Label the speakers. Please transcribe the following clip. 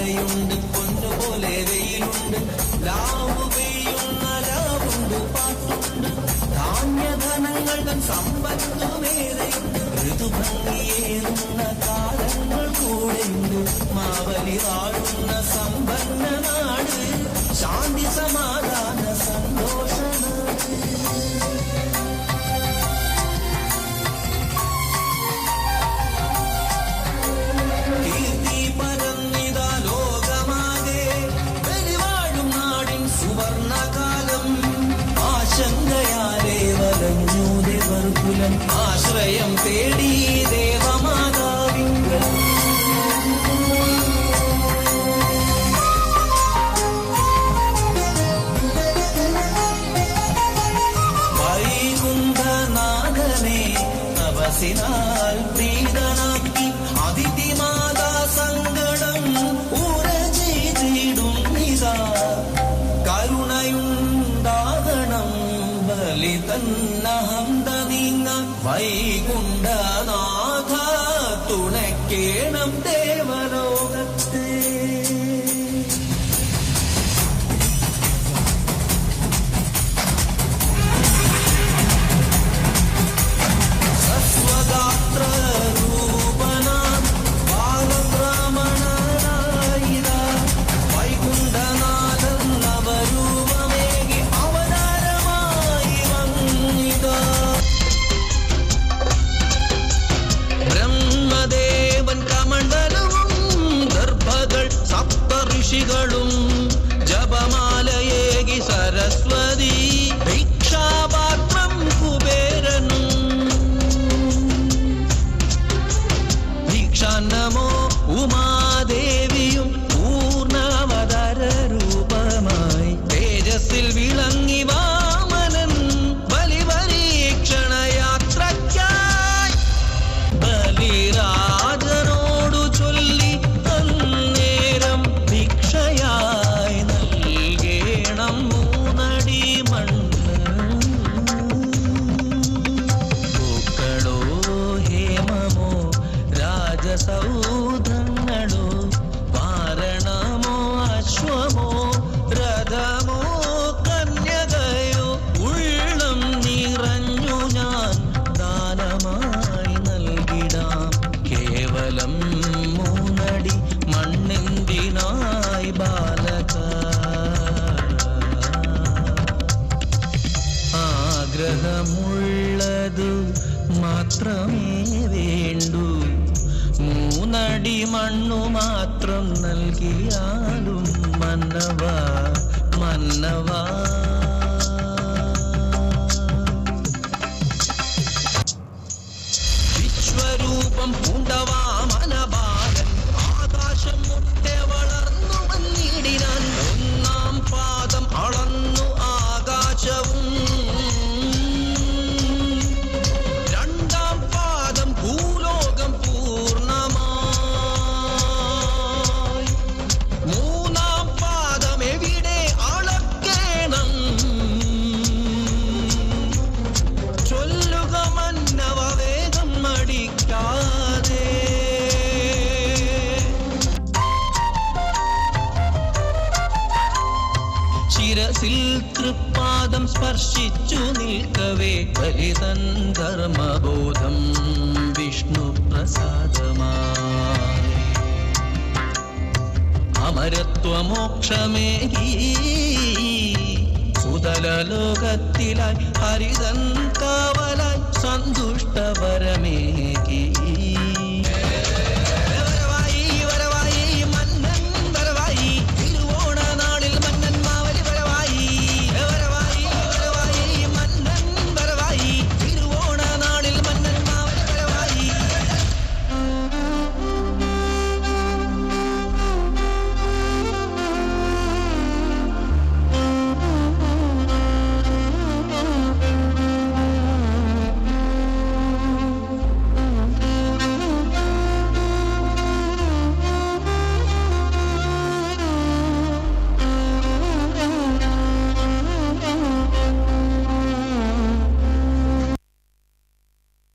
Speaker 1: മഴയുണ്ട്, പൊന്നുപോലെ വെയിലുണ്ട്, ലാവ് പെയ്യുന്ന ലാവുണ്ട്, പാട്ടുണ്ട്, ധാന്യധനങ്ങൾ തൻ സമ്പത്തുമേറെയുണ്ട്, ഋതുഭംഗിയേറുന്ന കാലങ്ങൾ കൂടെയുണ്ട്, മാവലി വാഴുന്ന സമ്പന്ന നാട്, ശാന്തി സമാധാന സന്തോഷനാട്. കീർത്തി പരന്നിതാ ലോകമാകെ, വെളിവാഴും നാടിൻ സുവർണകാലം, ആശങ്കയാലെ വലഞ്ഞു ദേവർകുലം, ആശ്രയം തേടി ദേവമാതാവിങ്കൽ. വൈകുണ്ഠനാഥനെ തപസിനാൽ പ്രീതനാക്കി, അതിഥിമാതാ സങ്കടം ഉറചെയ്തിടുന്നിതാ, കരുണയുണ്ടാകണം ബലി തന്നഹന്ത നീങ്ങ, വൈകുണ്ഠനാഥ തുണയ്ക്കേണം ദേവലോകത്തെ. സസ്വഗാത്ര രൂപനാം ബാലബ്രാഹ്മണനായിത, വൈകുണ്ഠനാഥൻ നവരൂപമേകി അവതാരമായി വന്നിത. ബ്രഹ്മദേവൻ കമണ്ഡലവും ഗർഭകൾ സപ്തഋഷികളും, ജപമാലയേകി സരസ്വതി, ഭിക്ഷാപാത്രം കുബേരനും, ഭിക്ഷാന്നമോ ഉമാദേവിയും പൂർണ്ണാവതാര രൂപമായി, തേജസ്സിൽ വിളങ്ങി വാമനൻ ബലിപരീക്ഷണയാത്രയ്ക്കായി, ബലിരാജനോടു ചൊല്ലി അന്നേരം ഭിക്ഷയായി നൽകേണം മൂന്നടി മണ്ണ്. പൂക്കളോ ഹേമമോ രാജസൗധങ്ങളോ, വാരണമോ അശ്വമോ രഥമോ കന്യകയോ, ഉള്ളം നിറഞ്ഞു ഞാൻ ദാനമായി നൽകിടാം, കേവലം മൂന്നടി മണ്ണെന്തിനായി ബാലക. ആഗ്രഹമുള്ളതു മാത്രമേ വേണ്ടൂ, മൂന്നടി മണ്ണു മാത്രം നൽകിയാലും മന്നവ മന്നവ. വിശ്വരൂപം പൂണ്ടവാമനബാലൻ, ആകാശം മുട്ടെ വളർന്നു വന്നിടിനാൻ, ഒന്നാം പാദം അളന്നു ആകാശവും, രണ്ടാം പാദം ഭൂലോകം പൂർണ്ണമായി, മൂന്നാം പാദം എവിടെ അളക്കേണം, ചൊല്ലുക മന്നവ വേഗം മടിക്കാതെ. ശിരസിൽ തൃപ്പാദം സ്പർശിച്ചു നിൽക്കവേ, ബലിതൻ ധർമ്മബോധം വിഷ്ണു പ്രസാദമായി, അമരത്വമോക്ഷമേകി സുതല ലോകത്തിലായി, ഹരിതൻ കാവലായി സന്തുഷ്ടവരമേകി.